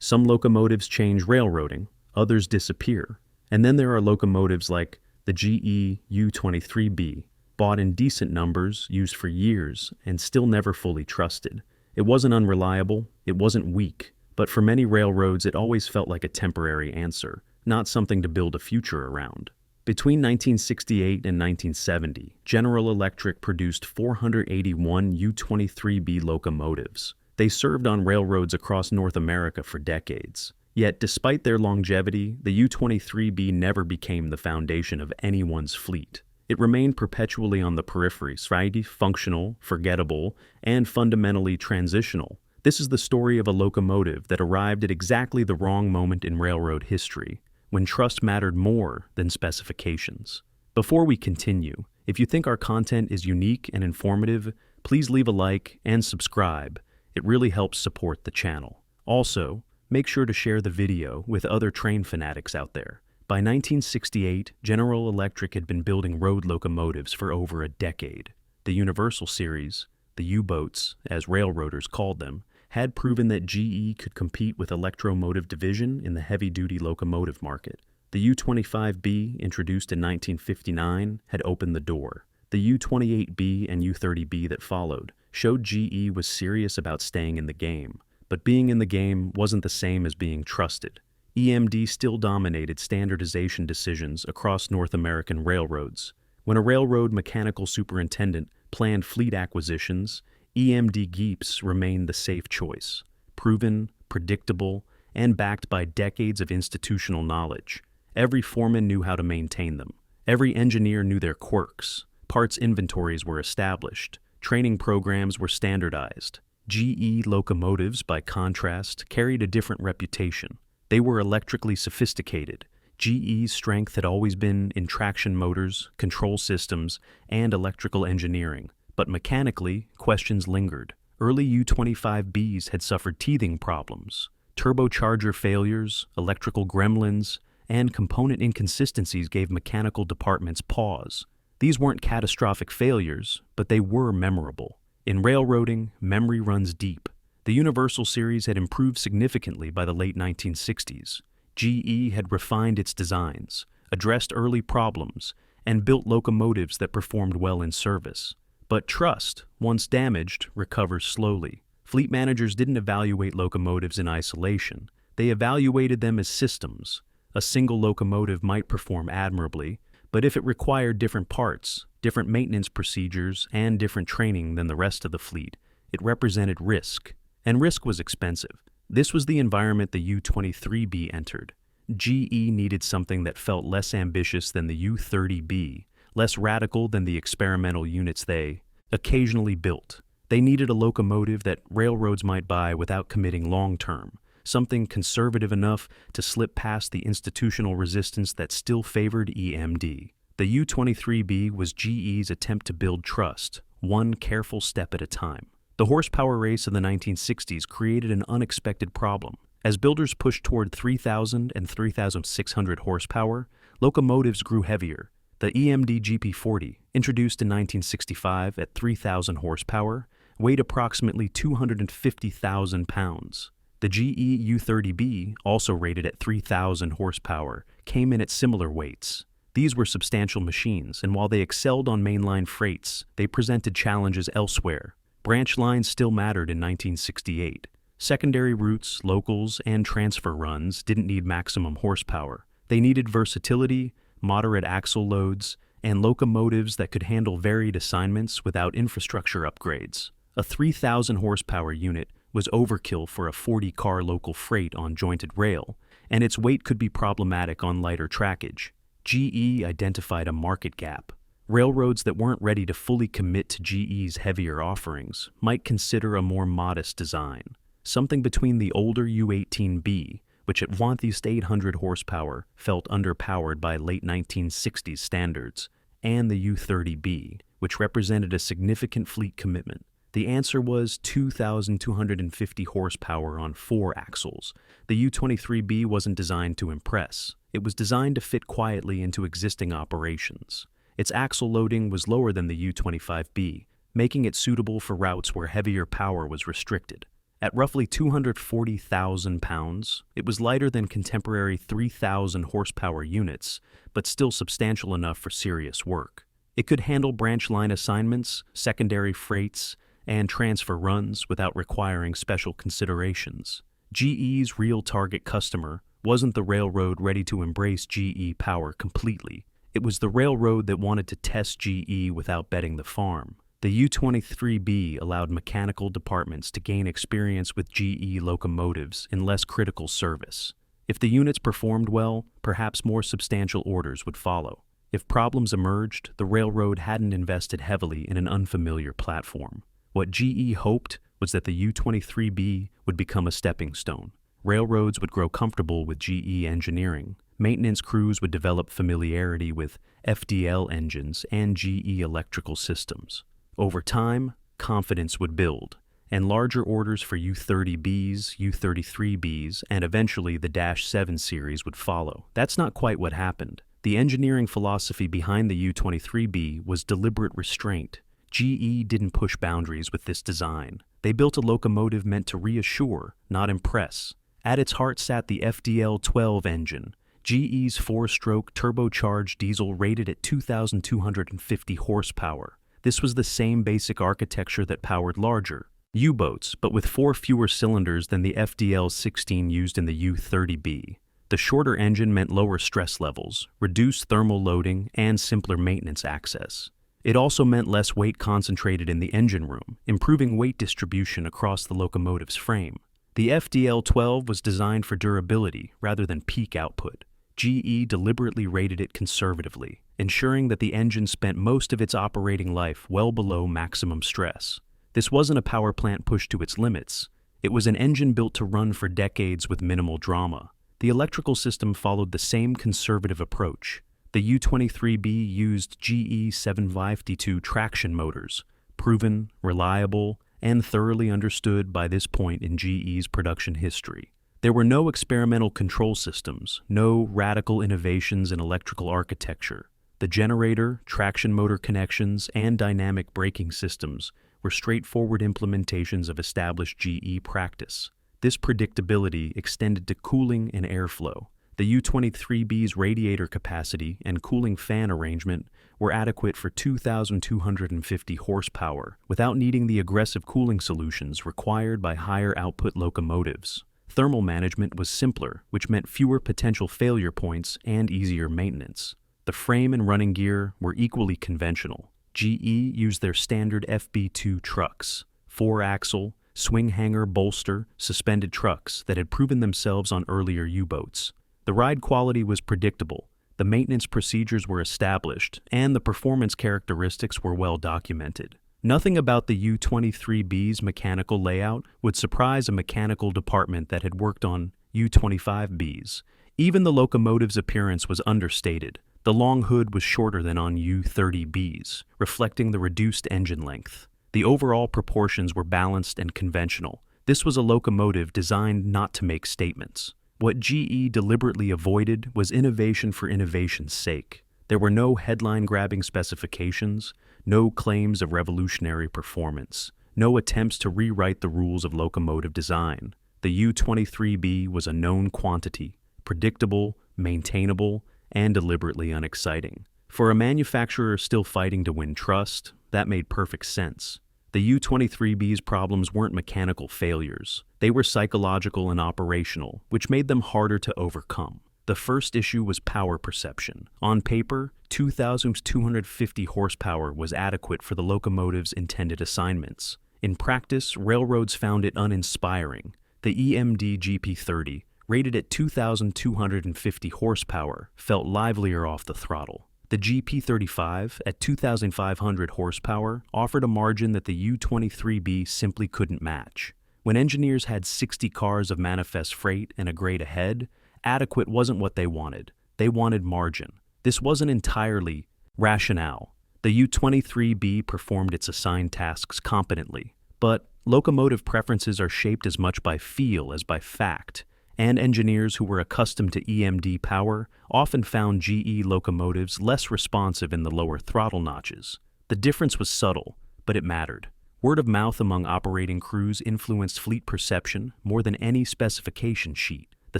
Some locomotives change railroading, others disappear. And then there are locomotives like the GE U23B, bought in decent numbers, used for years, and still never fully trusted. It wasn't unreliable, it wasn't weak, but for many railroads it always felt like a temporary answer, not something to build a future around. Between 1968 and 1970, General Electric produced 481 U23B locomotives. They served on railroads across North America for decades. Yet, despite their longevity, the U23B never became the foundation of anyone's fleet. It remained perpetually on the periphery, functional, forgettable, and fundamentally transitional. This is the story of a locomotive that arrived at exactly the wrong moment in railroad history, when trust mattered more than specifications. Before we continue, if you think our content is unique and informative, please leave a like and subscribe. It really helps support the channel. Also, make sure to share the video with other train fanatics out there. By 1968, General Electric had been building road locomotives for over a decade. The Universal Series, the U-boats, as railroaders called them, had proven that GE could compete with Electromotive Division in the heavy-duty locomotive market. The U-25B, introduced in 1959, had opened the door. The U-28B and U-30B that followed showed GE was serious about staying in the game. But being in the game wasn't the same as being trusted. EMD still dominated standardization decisions across North American railroads. When a railroad mechanical superintendent planned fleet acquisitions, EMD GEEPs remained the safe choice, proven, predictable, and backed by decades of institutional knowledge. Every foreman knew how to maintain them. Every engineer knew their quirks. Parts inventories were established. Training programs were standardized. GE locomotives, by contrast, carried a different reputation. They were electrically sophisticated. GE's strength had always been in traction motors, control systems, and electrical engineering. But mechanically, questions lingered. Early U-25Bs had suffered teething problems. Turbocharger failures, electrical gremlins, and component inconsistencies gave mechanical departments pause. These weren't catastrophic failures, but they were memorable. In railroading, memory runs deep. The Universal Series had improved significantly by the late 1960s. GE had refined its designs, addressed early problems, and built locomotives that performed well in service. But trust, once damaged, recovers slowly. Fleet managers didn't evaluate locomotives in isolation. They evaluated them as systems. A single locomotive might perform admirably, but if it required different parts, different maintenance procedures, and different training than the rest of the fleet, it represented risk. And risk was expensive. This was the environment the U-23B entered. GE needed something that felt less ambitious than the U-30B, less radical than the experimental units they occasionally built. They needed a locomotive that railroads might buy without committing long-term, something conservative enough to slip past the institutional resistance that still favored EMD. The U-23B was GE's attempt to build trust, one careful step at a time. The horsepower race of the 1960s created an unexpected problem. As builders pushed toward 3,000 and 3,600 horsepower, locomotives grew heavier. The EMD GP40, introduced in 1965 at 3,000 horsepower, weighed approximately 250,000 pounds. The GE U30B, also rated at 3,000 horsepower, came in at similar weights. These were substantial machines, and while they excelled on mainline freights, they presented challenges elsewhere. Branch lines still mattered in 1968. Secondary routes, locals, and transfer runs didn't need maximum horsepower. They needed versatility, moderate axle loads, and locomotives that could handle varied assignments without infrastructure upgrades. A 3,000 horsepower unit was overkill for a 40-car local freight on jointed rail, and its weight could be problematic on lighter trackage. GE identified a market gap. Railroads that weren't ready to fully commit to GE's heavier offerings might consider a more modest design, something between the older U-18B, which at wantiest 800 horsepower felt underpowered by late 1960s standards, and the U-30B, which represented a significant fleet commitment. The answer was 2,250 horsepower on 4 axles. The U-23B wasn't designed to impress. It was designed to fit quietly into existing operations. Its axle loading was lower than the U-25B, making it suitable for routes where heavier power was restricted. At roughly 240,000 pounds, it was lighter than contemporary 3,000 horsepower units, but still substantial enough for serious work. It could handle branch line assignments, secondary freights, and transfer runs without requiring special considerations. GE's real target customer wasn't the railroad ready to embrace GE power completely. It was the railroad that wanted to test GE without betting the farm. The U23B allowed mechanical departments to gain experience with GE locomotives in less critical service. If the units performed well, perhaps more substantial orders would follow. If problems emerged, the railroad hadn't invested heavily in an unfamiliar platform. What GE hoped was that the U23B would become a stepping stone. Railroads would grow comfortable with GE engineering. Maintenance crews would develop familiarity with FDL engines and GE electrical systems. Over time, confidence would build, and larger orders for U30Bs, U33Bs, and eventually the -7 series would follow. That's not quite what happened. The engineering philosophy behind the U23B was deliberate restraint. GE didn't push boundaries with this design. They built a locomotive meant to reassure, not impress. At its heart sat the FDL-12 engine, GE's 4-stroke turbocharged diesel rated at 2,250 horsepower. This was the same basic architecture that powered larger U-boats, but with 4 fewer cylinders than the FDL-16 used in the U30B. The shorter engine meant lower stress levels, reduced thermal loading, and simpler maintenance access. It also meant less weight concentrated in the engine room, improving weight distribution across the locomotive's frame. The FDL-12 was designed for durability rather than peak output. GE deliberately rated it conservatively, ensuring that the engine spent most of its operating life well below maximum stress. This wasn't a power plant pushed to its limits. It was an engine built to run for decades with minimal drama. The electrical system followed the same conservative approach. The U23B used GE 752 traction motors, proven, reliable, and thoroughly understood by this point in GE's production history. There were no experimental control systems, no radical innovations in electrical architecture. The generator, traction motor connections, and dynamic braking systems were straightforward implementations of established GE practice. This predictability extended to cooling and airflow. The U23B's radiator capacity and cooling fan arrangement were adequate for 2,250 horsepower without needing the aggressive cooling solutions required by higher output locomotives. Thermal management was simpler, which meant fewer potential failure points and easier maintenance. The frame and running gear were equally conventional. GE used their standard FB2 trucks, 4-axle, swing hanger bolster, suspended trucks that had proven themselves on earlier U-boats. The ride quality was predictable, the maintenance procedures were established, and the performance characteristics were well documented. Nothing about the U23B's mechanical layout would surprise a mechanical department that had worked on U25Bs. Even the locomotive's appearance was understated. The long hood was shorter than on U30Bs, reflecting the reduced engine length. The overall proportions were balanced and conventional. This was a locomotive designed not to make statements. What GE deliberately avoided was innovation for innovation's sake. There were no headline-grabbing specifications, no claims of revolutionary performance, no attempts to rewrite the rules of locomotive design. The U23B was a known quantity, predictable, maintainable, and deliberately unexciting. For a manufacturer still fighting to win trust, that made perfect sense. The U23B's problems weren't mechanical failures. They were psychological and operational, which made them harder to overcome. The first issue was power perception. On paper, 2,250 horsepower was adequate for the locomotive's intended assignments. In practice, railroads found it uninspiring. The EMD GP30, rated at 2,250 horsepower, felt livelier off the throttle. The GP35, at 2,500 horsepower, offered a margin that the U23B simply couldn't match. When engineers had 60 cars of manifest freight and a grade ahead, adequate wasn't what they wanted. They wanted margin. This wasn't entirely rationale. The U23B performed its assigned tasks competently, but locomotive preferences are shaped as much by feel as by fact, and engineers who were accustomed to EMD power often found GE locomotives less responsive in the lower throttle notches. The difference was subtle, but it mattered. Word of mouth among operating crews influenced fleet perception more than any specification sheet. The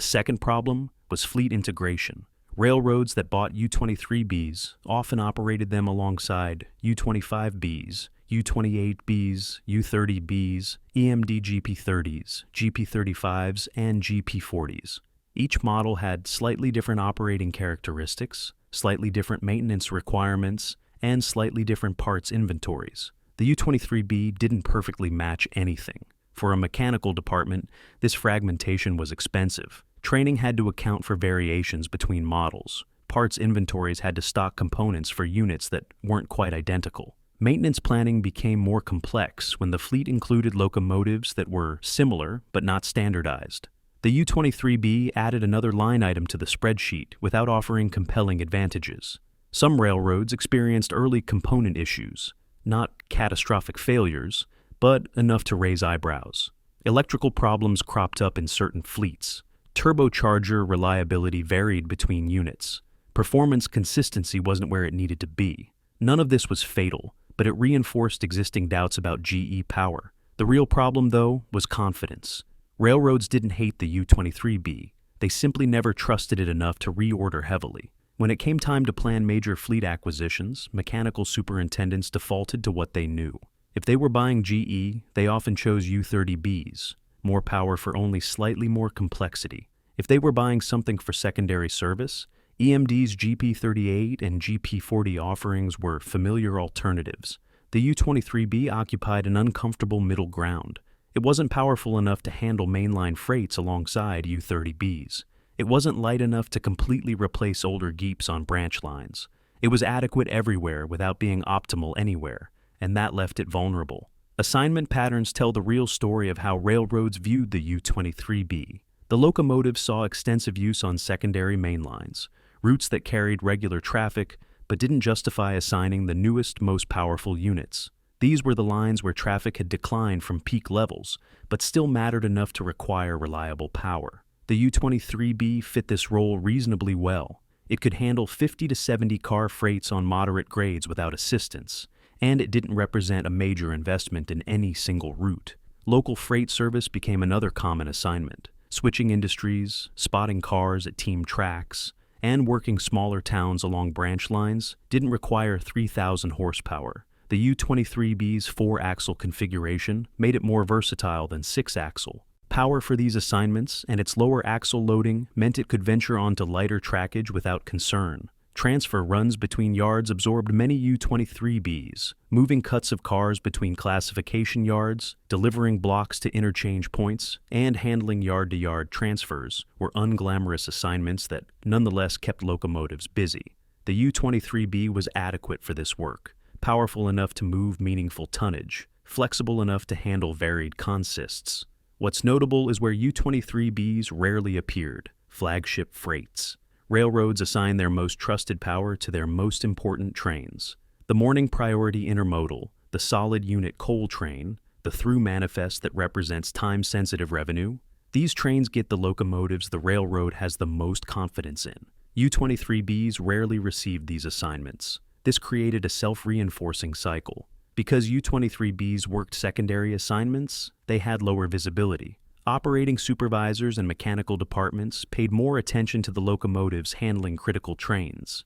second problem was fleet integration. Railroads that bought U23Bs often operated them alongside U25Bs, U28Bs, U30Bs, EMD GP30s, GP35s, and GP40s. Each model had slightly different operating characteristics, slightly different maintenance requirements, and slightly different parts inventories. The U23B didn't perfectly match anything. For a mechanical department, this fragmentation was expensive. Training had to account for variations between models. Parts inventories had to stock components for units that weren't quite identical. Maintenance planning became more complex when the fleet included locomotives that were similar but not standardized. The U23B added another line item to the spreadsheet without offering compelling advantages. Some railroads experienced early component issues, not catastrophic failures, but enough to raise eyebrows. Electrical problems cropped up in certain fleets. Turbocharger reliability varied between units. Performance consistency wasn't where it needed to be. None of this was fatal, but it reinforced existing doubts about GE power. The real problem, though, was confidence. Railroads didn't hate the U23B. They simply never trusted it enough to reorder heavily. When it came time to plan major fleet acquisitions, mechanical superintendents defaulted to what they knew. If they were buying GE, they often chose U30Bs, more power for only slightly more complexity. If they were buying something for secondary service, EMD's GP38 and GP40 offerings were familiar alternatives. The U23B occupied an uncomfortable middle ground. It wasn't powerful enough to handle mainline freights alongside U30Bs. It wasn't light enough to completely replace older Geeps on branch lines. It was adequate everywhere without being optimal anywhere, and that left it vulnerable. Assignment patterns tell the real story of how railroads viewed the U23B. The locomotive saw extensive use on secondary main lines, routes that carried regular traffic but didn't justify assigning the newest, most powerful units. These were the lines where traffic had declined from peak levels, but still mattered enough to require reliable power. The U23B fit this role reasonably well. It could handle 50 to 70 car freights on moderate grades without assistance, and it didn't represent a major investment in any single route. Local freight service became another common assignment. Switching industries, spotting cars at team tracks, and working smaller towns along branch lines didn't require 3,000 horsepower. The U23B's 4-axle configuration made it more versatile than 6-axle. Power for these assignments and its lower axle loading meant it could venture onto lighter trackage without concern. Transfer runs between yards absorbed many U23Bs, moving cuts of cars between classification yards, delivering blocks to interchange points, and handling yard-to-yard transfers were unglamorous assignments that nonetheless kept locomotives busy. The U23B was adequate for this work, powerful enough to move meaningful tonnage, flexible enough to handle varied consists. What's notable is where U23Bs rarely appeared: flagship freights. Railroads assign their most trusted power to their most important trains. The morning priority intermodal, the solid unit coal train, the through manifest that represents time-sensitive revenue, these trains get the locomotives the railroad has the most confidence in. U23Bs rarely received these assignments. This created a self-reinforcing cycle. Because U23Bs worked secondary assignments, they had lower visibility. Operating supervisors and mechanical departments paid more attention to the locomotives handling critical trains.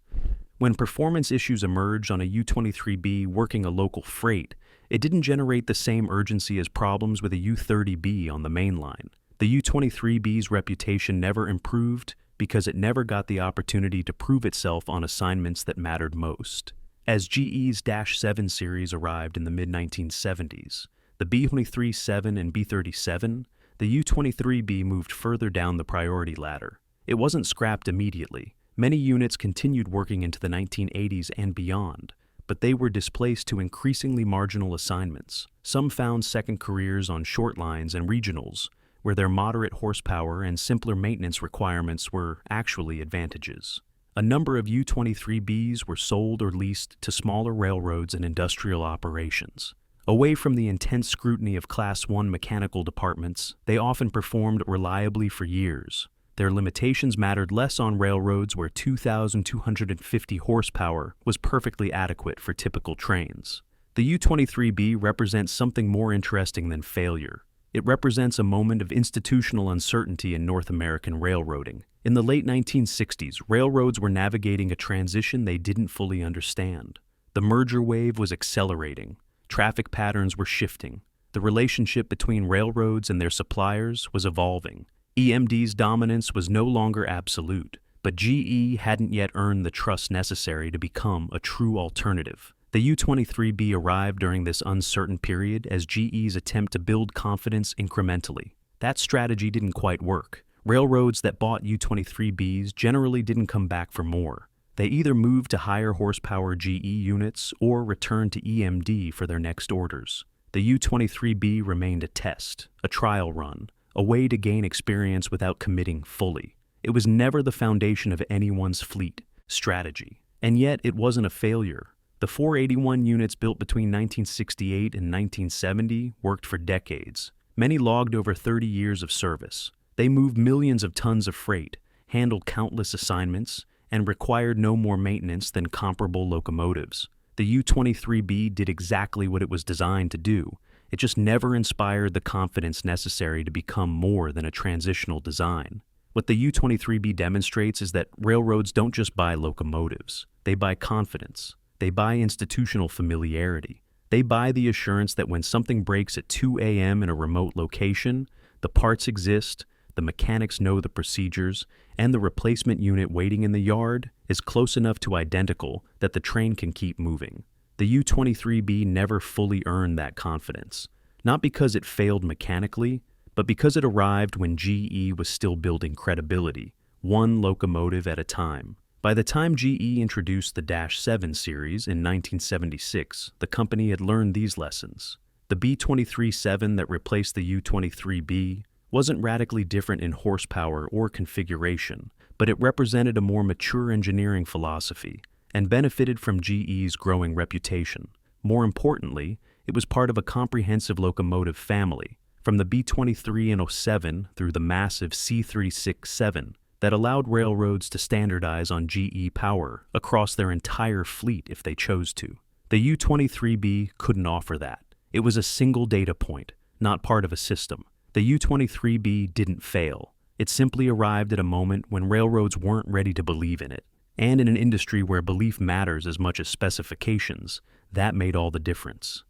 When performance issues emerged on a U23B working a local freight, it didn't generate the same urgency as problems with a U30B on the main line. The U23B's reputation never improved because it never got the opportunity to prove itself on assignments that mattered most. As GE's -7 series arrived in the mid-1970s, the B-23-7 and B-37, the U23B moved further down the priority ladder. It wasn't scrapped immediately. Many units continued working into the 1980s and beyond, but they were displaced to increasingly marginal assignments. Some found second careers on short lines and regionals, where their moderate horsepower and simpler maintenance requirements were actually advantages. A number of U23Bs were sold or leased to smaller railroads and industrial operations. Away from the intense scrutiny of Class I mechanical departments, they often performed reliably for years. Their limitations mattered less on railroads where 2,250 horsepower was perfectly adequate for typical trains. The U23B represents something more interesting than failure. It represents a moment of institutional uncertainty in North American railroading. In the late 1960s, railroads were navigating a transition they didn't fully understand. The merger wave was accelerating. Traffic patterns were shifting. The relationship between railroads and their suppliers was evolving. EMD's dominance was no longer absolute, but GE hadn't yet earned the trust necessary to become a true alternative. The U23B arrived during this uncertain period as GE's attempt to build confidence incrementally. That strategy didn't quite work. Railroads that bought U23Bs generally didn't come back for more. They either moved to higher horsepower GE units or returned to EMD for their next orders. The U23B remained a test, a trial run, a way to gain experience without committing fully. It was never the foundation of anyone's fleet strategy. And yet it wasn't a failure. The 481 units built between 1968 and 1970 worked for decades. Many logged over 30 years of service. They moved millions of tons of freight, handled countless assignments, and required no more maintenance than comparable locomotives. The U23B did exactly what it was designed to do. It just never inspired the confidence necessary to become more than a transitional design. What the U23B demonstrates is that railroads don't just buy locomotives. They buy confidence. They buy institutional familiarity. They buy the assurance that when something breaks at 2 a.m. in a remote location, the parts exist, the mechanics know the procedures, and the replacement unit waiting in the yard is close enough to identical that the train can keep moving. The U23B never fully earned that confidence, not because it failed mechanically, but because it arrived when GE was still building credibility, one locomotive at a time. By the time GE introduced the -7 series in 1976, the company had learned these lessons. The B-23-7 that replaced the U-23B wasn't radically different in horsepower or configuration, but it represented a more mature engineering philosophy and benefited from GE's growing reputation. More importantly, it was part of a comprehensive locomotive family, from the B-23 and 07 through the massive C-36-7, that allowed railroads to standardize on GE power across their entire fleet if they chose to. The U-23B couldn't offer that. It was a single data point, not part of a system. The U-23B didn't fail. It simply arrived at a moment when railroads weren't ready to believe in it. And in an industry where belief matters as much as specifications, that made all the difference.